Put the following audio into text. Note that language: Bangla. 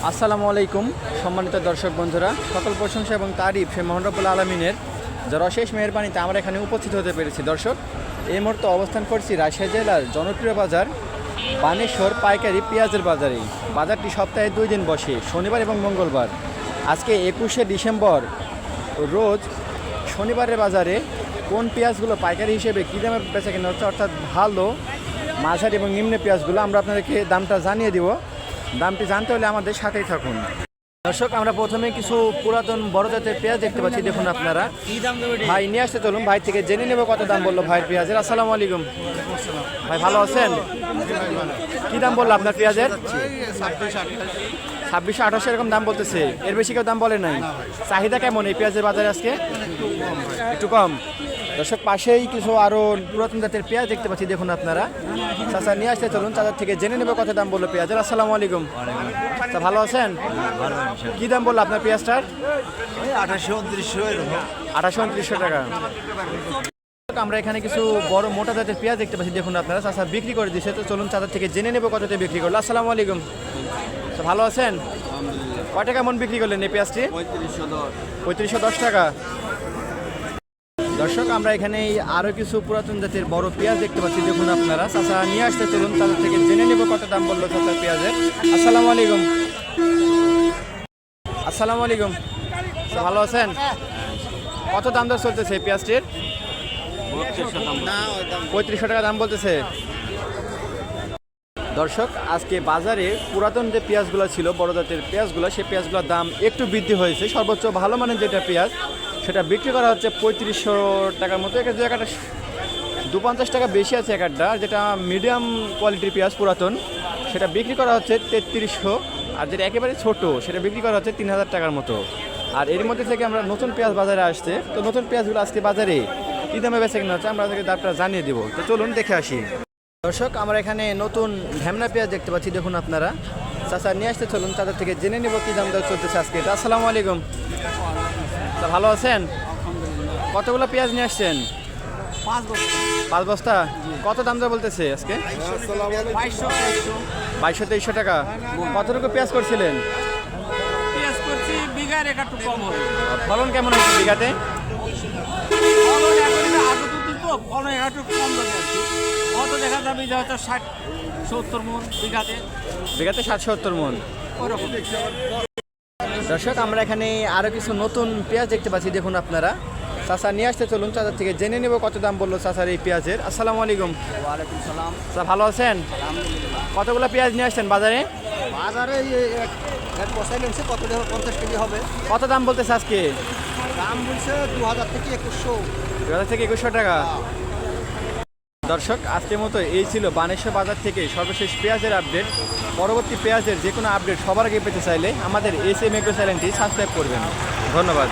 আসসালামু আলাইকুম সম্মানিত দর্শক বন্ধুরা, সকল প্রশংসা এবং তারিফ সে মহান রব্বুল আলমিনের যারা অশেষ মেহেরবানিতে আমরা এখানে উপস্থিত হতে পেরেছি। দর্শক, এই মুহূর্তে অবস্থান করছি রাজশাহী জেলার জনপ্রিয় বাজার বানেশ্বর পাইকারি পেঁয়াজের বাজারে। বাজারটি সপ্তাহে 2 দিন বসে, শনিবার এবং মঙ্গলবার। আজকে 21শে ডিসেম্বর রোজ শনিবারের বাজারে কোন পেঁয়াজগুলো পাইকারি হিসেবে কী দামে বেচা কেনা হচ্ছে, অর্থাৎ ভালো, মাঝারি এবং নিম্ন পেঁয়াজগুলো আমরা আপনাদেরকে দামটা জানিয়ে দিব। দামটি জানতে হলে আমাদের সাথেই থাকুন। দর্শক, আমরা প্রথমে কিছু পুরাতন বড় জাতের পেঁয়াজ দেখতে পাচ্ছি। দেখুন আপনারা, ভাই নিয়ে আসতে চলুন, ভাই থেকে জেনে নেব কত দাম বললো ভাইয়ের পেঁয়াজের। আসসালামু আলাইকুম ভাই, ভালো আছেন? কি দাম বললো আপনার পেঁয়াজের? 2600-2800 এরকম দাম বলতেছে। এর বেশি কেউ দাম বলে নাই। চাহিদা কেমন এই পেঁয়াজের বাজারে আজকে? একটু কম। দর্শক, পাশেই কিছু আরও পুরাতন জাতের পেঁয়াজ দেখতে পাচ্ছি। দেখুন আপনারা, চাচা নিয়ে আসতে চলুন, চাচার থেকে জেনে নেবে কত দাম বললো পেঁয়াজের। আসসালামু আলাইকুম। তা ভালো আছেন? কি দাম বললো আপনার পেঁয়াজটার? 2800-2900 টাকা। আমরা এখানে কিছু বড় মোটা জাতের পেঁয়াজ দেখতে পাচ্ছি। দেখুন আপনারা, চাচা বিক্রি করে দিচ্ছে। তো চলুন চাচার থেকে জেনে নেবে কততে বিক্রি করলো। আসসালামু আলাইকুম। ভালো আছেন? কয় টাকা মন বিক্রি করলেন এই পেঁয়াজটি? 3510 টাকা। দর্শক, আমরা এখানে আরও কিছু পুরাতন জাতের বড় পেঁয়াজ দেখতে পাচ্ছি। দেখুন আপনারা, চাচা নিয়ে আসতে চলুন, তাদের থেকে জেনে নেব কত দাম বললো চাচার পেঁয়াজের। আসসালামু আলাইকুম। আসসালামু আলাইকুম। ভালো আছেন? কত দাম দর চলতেছে পেঁয়াজটির? 3500 টাকা দাম বলতেছে। দর্শক, আজকে বাজারে পুরাতন যে পেঁয়াজগুলো ছিল, বড় জাতের পেঁয়াজগুলো, সেই পেঁয়াজগুলোর দাম একটু বৃদ্ধি হয়েছে। সর্বোচ্চ ভালো মানের যেটা পেঁয়াজ, সেটা বিক্রি করা হচ্ছে 3500 টাকার মতো। একটা 250 টাকা বেশি আছে একটা। যেটা মিডিয়াম কোয়ালিটির পেঁয়াজ পুরাতন, সেটা বিক্রি করা হচ্ছে 3300। আর যেটা একেবারে ছোট, সেটা বিক্রি করা হচ্ছে 3000 টাকার মতো। আর এর মধ্যে থেকে আমরা নতুন পেঁয়াজ বাজারে আসছে। তো নতুন পেঁয়াজগুলো আজকে বাজারে কী দামে বেচা কিনা হচ্ছে, আমরা তাকে দামটা জানিয়ে দেবো। তো চলুন দেখে আসি। দর্শক, আমরা এখানে নতুন ঢ্যামনা পেঁয়াজ দেখতে পাচ্ছি। দেখুন আপনারা, চাচা নিয়ে আসতে চলুন, তাদের থেকে জেনে নেব কী দাম দর চলতেছে আজকে। আসসালামু আলাইকুম। তা ভালো আছেন? কতগুলো পেঁয়াজ নিয়ে আসছেন? 5 বস্তা। কত দাম দর বলতেছে আজকে? 2200-2300 টাকা। কতটুকু পেঁয়াজ করছিলেন? ফলন কেমন হচ্ছে বিঘাতে? বিঘাতে 60-70 মন। দর্শক, আমরা এখানে আরো কিছু নতুন পেঁয়াজ দেখতে পাচ্ছি। দেখুন আপনারা, চাচা নিয়ে আসতে চলুন, চাচার থেকে জেনে নেব কত দাম বললো চাচার এই পেঁয়াজের। আসসালামু আলাইকুম। ওয়ালাইকুম সালাম। চাচা ভালো আছেন? কতগুলো পেঁয়াজ নিয়ে আসছেন বাজারে? বাজারে এক বসাই নিচ্ছে, কত 50 কেজি হবে। কত দাম বলতেছে আজকে? দাম বলছে 2000 থেকে 2100। 2000 থেকে 2100 টাকা। দর্শক, আজকের মতো এই ছিল বানেশ্বর বাজার থেকে সর্বশেষ পেঁয়াজের আপডেট। পরবর্তী পেঁয়াজের যে কোনো আপডেট সবার আগে পেতে চাইলে আমাদের এসএম এগ্রো চ্যানেলটি সাবস্ক্রাইব করবেন। ধন্যবাদ।